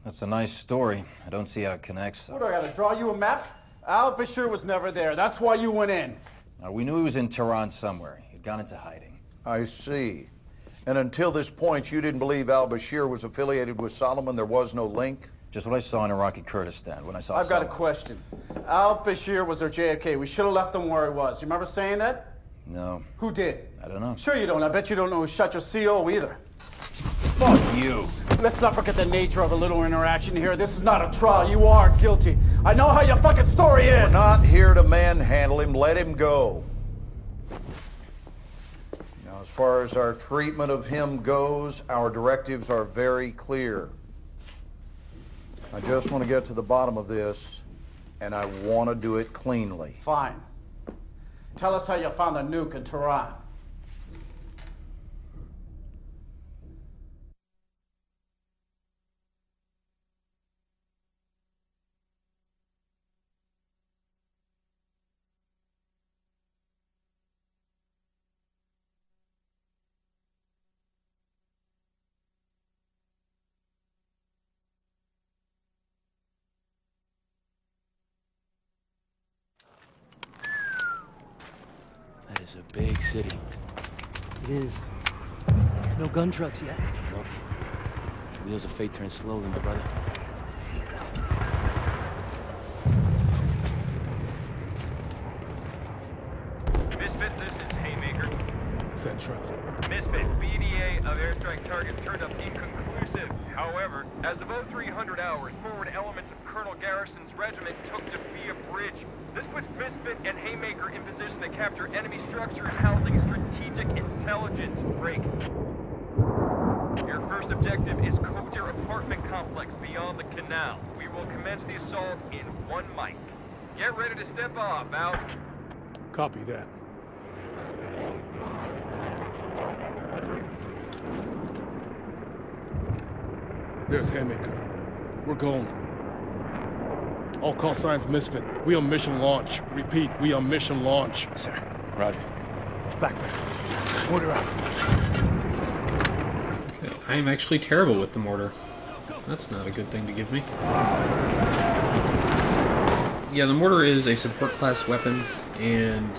That's a nice story. I don't see how it connects. What, do I gotta draw you a map? Al-Bashir was never there. That's why you went in. We knew he was in Tehran somewhere. He'd gone into hiding. I see. And until this point, you didn't believe Al-Bashir was affiliated with Solomon? There was no link? Just what I saw in Iraqi Kurdistan when I saw I've got a question. Al-Bashir was our JFK. We should have left him where he was. You remember saying that? No. Who did? I don't know. Sure you don't. I bet you don't know who shot your CO either. Fuck you. Let's not forget the nature of a little interaction here. This is not a trial. You are guilty. I know how your fucking story is. We're not here to manhandle him. Let him go. Now, as far as our treatment of him goes, our directives are very clear. I just want to get to the bottom of this, and I want to do it cleanly. Fine. Tell us how you found the nuke in Tehran. That is a big city. It is. No gun trucks yet. Nope. Wheels of fate turn slowly, my brother. Misfit, this is Haymaker. Send traffic. Misfit, BDA of airstrike targets turned up inconclusive. However, as of 0300 hours, forward elements of Colonel Garrison's regiment took to Via Bridge. This puts Misfit and Haymaker in position to capture enemy structures housing strategic intelligence. Break. Your first objective is Koter apartment complex beyond the canal. We will commence the assault in 1 mic. Get ready to step off. Out. Copy that. There's Haymaker. We're going. All call signs Misfit. We on mission launch. Repeat, we on mission launch. Sir. Roger. Blackburn. Order out. Okay. I am actually terrible with the mortar. That's not a good thing to give me. Yeah, the mortar is a support class weapon, and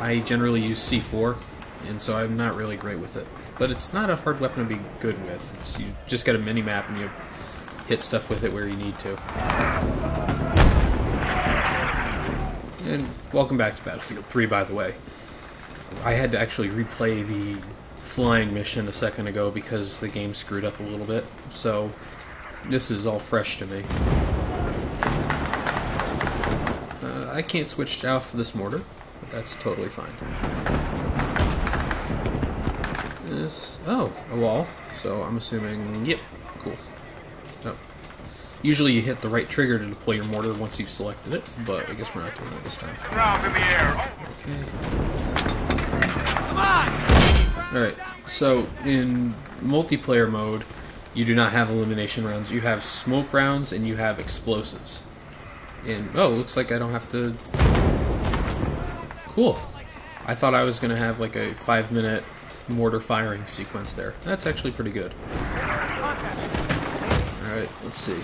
I generally use C4, and so I'm not really great with it. But it's not a hard weapon to be good with. You just got a mini-map and you hit stuff with it where you need to. And welcome back to Battlefield 3, by the way. I had to actually replay the flying mission a second ago because the game screwed up a little bit. So this is all fresh to me. I can't switch off this mortar, but that's totally fine. Oh, a wall. So I'm assuming, yep, cool. Oh. Usually you hit the right trigger to deploy your mortar once you've selected it, but I guess we're not doing that this time. Okay. Come on! Alright, so in multiplayer mode, you do not have elimination rounds. You have smoke rounds and you have explosives. And, oh, looks like I don't have to... Cool. I thought I was going to have like a 5-minute mortar firing sequence there. That's actually pretty good. Alright, let's see.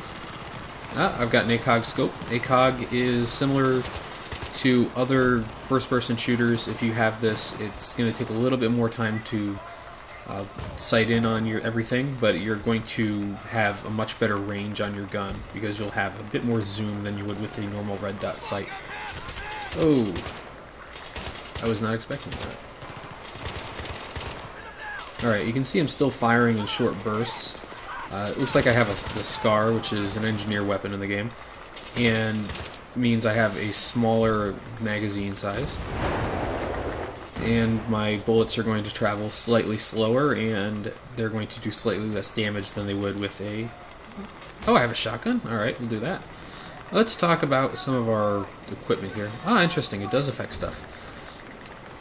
I've got an Acog Scope. Acog is similar to other first-person shooters. If you have this, it's going to take a little bit more time to sight in on your everything, but you're going to have a much better range on your gun because you'll have a bit more zoom than you would with a normal red dot sight. Oh, I was not expecting that. Alright, you can see I'm still firing in short bursts. It looks like I have the SCAR, which is an engineer weapon in the game, and it means I have a smaller magazine size. And my bullets are going to travel slightly slower, and they're going to do slightly less damage than they would with a... Oh, I have a shotgun? Alright, we'll do that. Let's talk about some of our equipment here. Ah, interesting, it does affect stuff.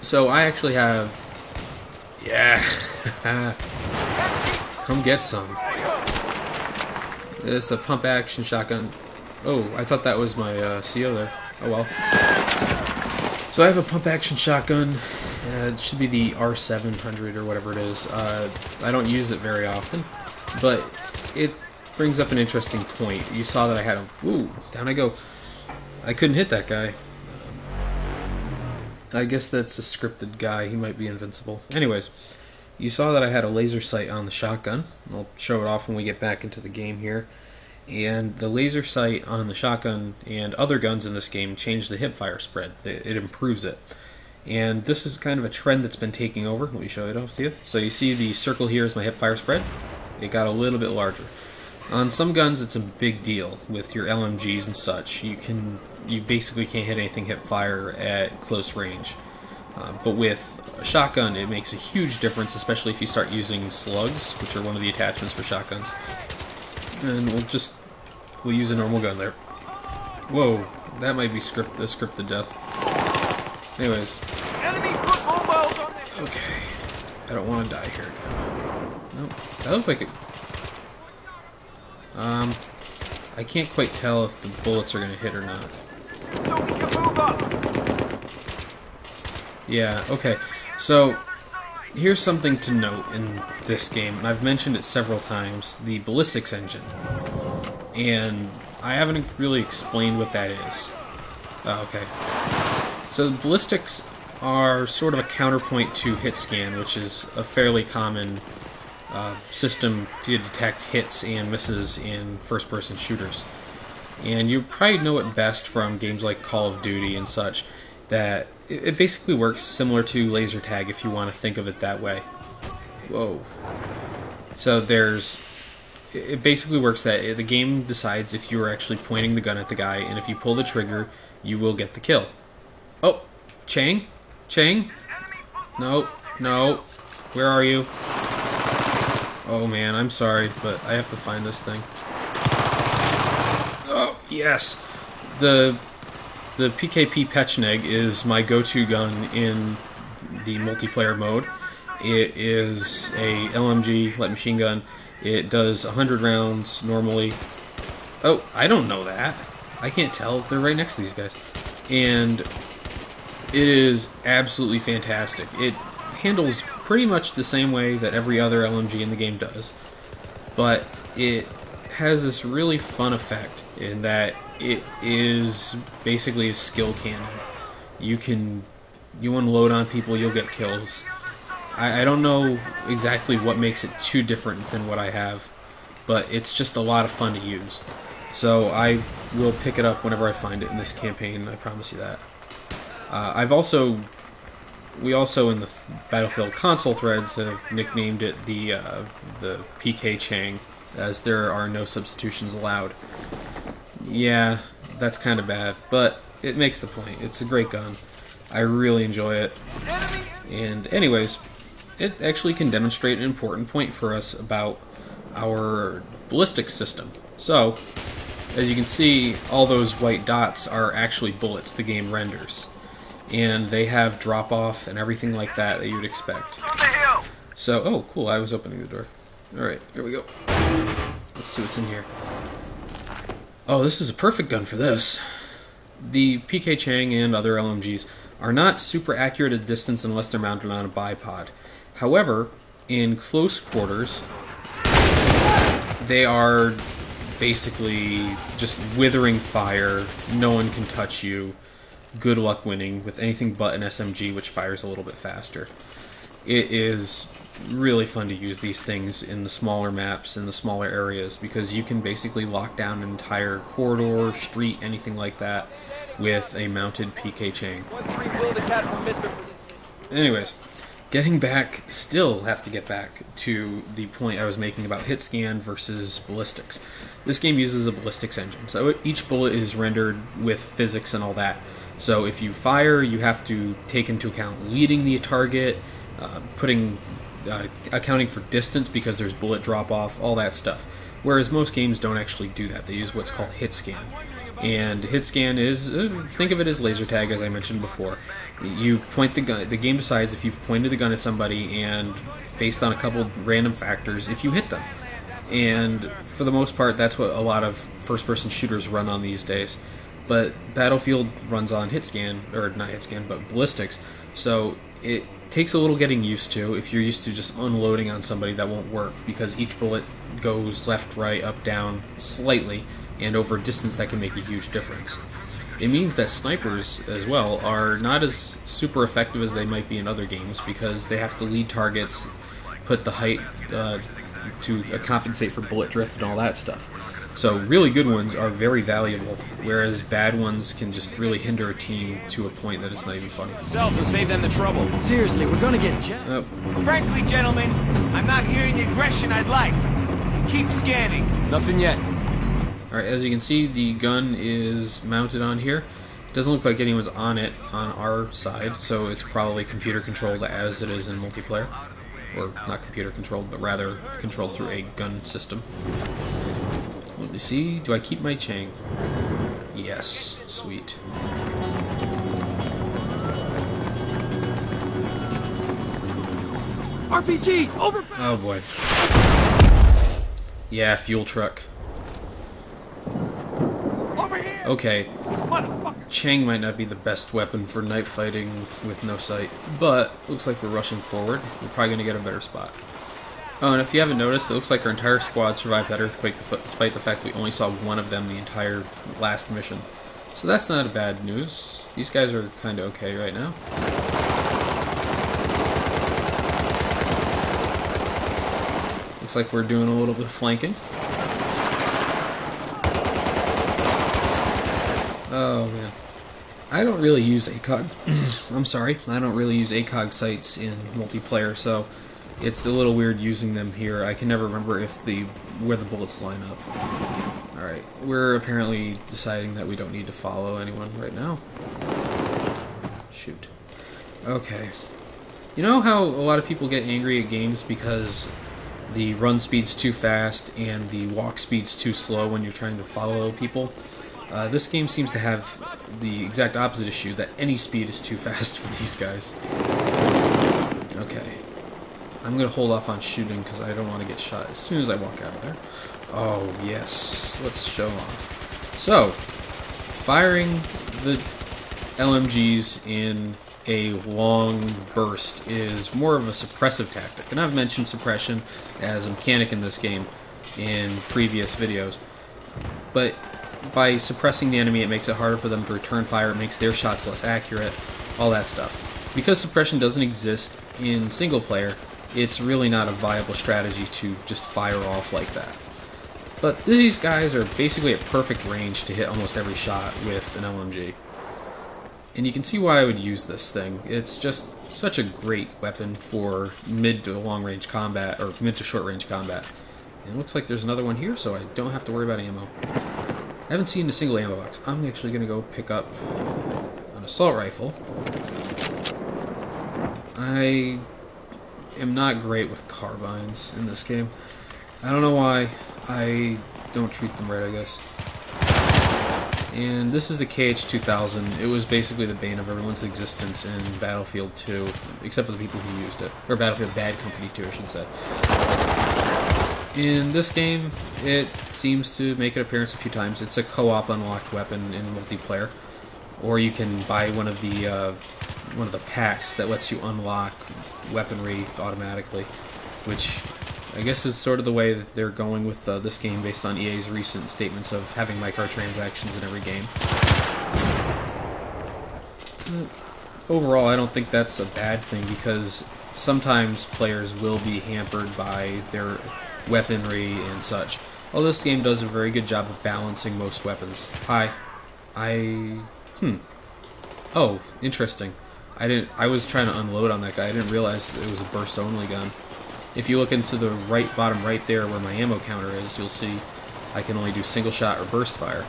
So I actually have... Yeah! Come get some. It's a pump-action shotgun. Oh, I thought that was my CO there. Oh well. So I have a pump-action shotgun. It should be the R700 or whatever it is. I don't use it very often, but it brings up an interesting point. You saw that I had a... Ooh, down I go. I couldn't hit that guy. I guess that's a scripted guy. He might be invincible. Anyways, you saw that I had a laser sight on the shotgun. I'll show it off when we get back into the game here. And the laser sight on the shotgun and other guns in this game changed the Hipfire Spread. It improves it. And this is kind of a trend that's been taking over. Let me show it off to you. So you see the circle here is my Hipfire Spread. It got a little bit larger. On some guns, it's a big deal with your LMGs and such. You basically can't hit anything hipfire at close range. But with a shotgun, it makes a huge difference, especially if you start using slugs, which are one of the attachments for shotguns. And we'll use a normal gun there. Whoa, that might be scripted death. Anyways. Okay, I don't want to die here again. Nope, that looked like it. I can't quite tell if the bullets are going to hit or not. Yeah, okay. So, here's something to note in this game, and I've mentioned it several times, the ballistics engine. And I haven't really explained what that is. Oh, okay. So, ballistics are sort of a counterpoint to hit scan, which is a fairly common system to detect hits and misses in first-person shooters. And you probably know it best from games like Call of Duty and such, that it basically works similar to laser tag if you want to think of it that way. Whoa. So it basically works that the game decides if you are actually pointing the gun at the guy, and if you pull the trigger, you will get the kill. Oh, Chang? Chang? No, no. Where are you? Oh man, I'm sorry, but I have to find this thing. Oh, yes! The Pkp Pecheneg is my go-to gun in the multiplayer mode. It is a LMG, light machine gun. It does 100 rounds normally. Oh, I don't know that. I can't tell. They're right next to these guys. And it is absolutely fantastic. It handles pretty much the same way that every other LMG in the game does, but it has this really fun effect in that it is basically a skill cannon. You unload on people, you'll get kills. I don't know exactly what makes it too different than what I have, but it's just a lot of fun to use. So I will pick it up whenever I find it in this campaign, I promise you that. We also in the Battlefield console threads have nicknamed it the PK Chang, as there are no substitutions allowed. Yeah, that's kind of bad, but it makes the point. It's a great gun. I really enjoy it. And anyways, it actually can demonstrate an important point for us about our ballistics system. So, as you can see, all those white dots are actually bullets the game renders. And they have drop-off and everything like that you would expect. So, oh, cool, I was opening the door. Alright, here we go. Let's see what's in here. Oh, this is a perfect gun for this. The PK Chang and other LMGs are not super accurate at distance unless they're mounted on a bipod. However, in close quarters, they are basically just withering fire. No one can touch you. Good luck winning with anything but an SMG, which fires a little bit faster. It is really fun to use these things in the smaller maps, in the smaller areas, because you can basically lock down an entire corridor, street, anything like that, with a mounted PK Chang. Anyways, still have to get back to the point I was making about hit scan versus ballistics. This game uses a ballistics engine, so each bullet is rendered with physics and all that. So if you fire, you have to take into account leading the target, accounting for distance because there's bullet drop-off, all that stuff. Whereas most games don't actually do that. They use what's called hit scan. And hit scan is, think of it as laser tag, as I mentioned before. You point the gun, the game decides if you've pointed the gun at somebody, and based on a couple random factors, if you hit them. And for the most part, that's what a lot of first-person shooters run on these days. But Battlefield runs on hit scan, or not hit scan, but ballistics. So it takes a little getting used to. If you're used to just unloading on somebody, that won't work, because each bullet goes left, right, up, down slightly, and over a distance that can make a huge difference. It means that snipers, as well, are not as super effective as they might be in other games because they have to lead targets, put the height to compensate for bullet drift and all that stuff. So really good ones are very valuable, whereas bad ones can just really hinder a team to a point that it's not even funny. Selves and save them the trouble. Seriously, we're gonna get jammed. Frankly, gentlemen, I'm not hearing the aggression I'd like. Keep scanning. Nothing yet. Alright, as you can see, the gun is mounted on here. It doesn't look like anyone's on it on our side, so it's probably computer controlled as it is in multiplayer. Or not computer controlled, but rather controlled through a gun system. Let me see, do I keep my Chang? Yes, sweet. RPG, over. Oh boy. Yeah, fuel truck. Over here! Okay, Chang might not be the best weapon for night fighting with no sight, but looks like we're rushing forward. We're probably going to get a better spot. Oh, and if you haven't noticed, it looks like our entire squad survived that earthquake despite the fact that we only saw one of them the entire last mission. So that's not bad news. These guys are kind of okay right now. Looks like we're doing a little bit of flanking. Oh man. I don't really use ACOG. I'm sorry. I don't really use ACOG sights in multiplayer, so it's a little weird using them here. I can never remember if where the bullets line up. Alright, we're apparently deciding that we don't need to follow anyone right now. Shoot. Okay. You know how a lot of people get angry at games because the run speed's too fast and the walk speed's too slow when you're trying to follow people? This game seems to have the exact opposite issue, that any speed is too fast for these guys. Okay. I'm going to hold off on shooting because I don't want to get shot as soon as I walk out of there. Oh, yes. Let's show off. So, firing the LMGs in a long burst is more of a suppressive tactic. And I've mentioned suppression as a mechanic in this game in previous videos. But by suppressing the enemy, it makes it harder for them to return fire, it makes their shots less accurate, all that stuff. Because suppression doesn't exist in single player, it's really not a viable strategy to just fire off like that. But these guys are basically at perfect range to hit almost every shot with an LMG. And you can see why I would use this thing. It's just such a great weapon for mid to long range combat, or mid to short range combat. And it looks like there's another one here, so I don't have to worry about ammo. I haven't seen a single ammo box. I'm actually going to go pick up an assault rifle. I am not great with carbines in this game. I don't know why. I don't treat them right, I guess. And this is the KH-2000. It was basically the bane of everyone's existence in Battlefield 2, except for the people who used it. Or Battlefield Bad Company 2, I should say. In this game, it seems to make an appearance a few times. It's a co-op unlocked weapon in multiplayer. Or you can buy one of the packs that lets you unlock weaponry automatically, which I guess is sort of the way that they're going with this game based on EA's recent statements of having microtransactions in every game. Overall, I don't think that's a bad thing because sometimes players will be hampered by their weaponry and such. Although this game does a very good job of balancing most weapons. Oh, interesting. I was trying to unload on that guy. I didn't realize it was a burst-only gun. If you look into the bottom right there where my ammo counter is, you'll see I can only do single shot or burst fire.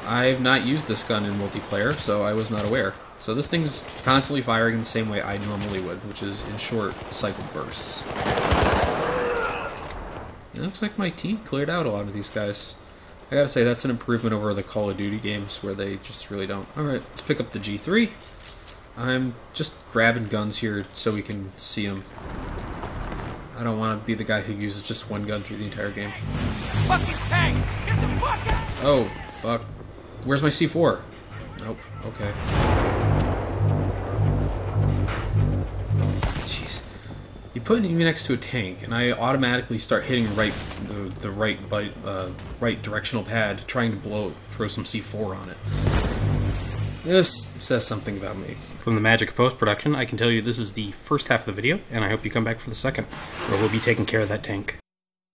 I've not used this gun in multiplayer, so I was not aware. So this thing's constantly firing in the same way I normally would, which is in short cycled bursts. It looks like my team cleared out a lot of these guys. I gotta say, that's an improvement over the Call of Duty games where they just really don't. Alright, let's pick up the G3. I'm just grabbing guns here so we can see them. I don't want to be the guy who uses just one gun through the entire game. Fuck his tank! Get the fuck out! Oh, fuck. Where's my C4? Nope, okay. Jeez. You put me next to a tank, and I automatically start hitting the right directional pad, trying to throw some C4 on it. This says something about me. From the magic of post-production, I can tell you this is the first half of the video, and I hope you come back for the second, where we'll be taking care of that tank.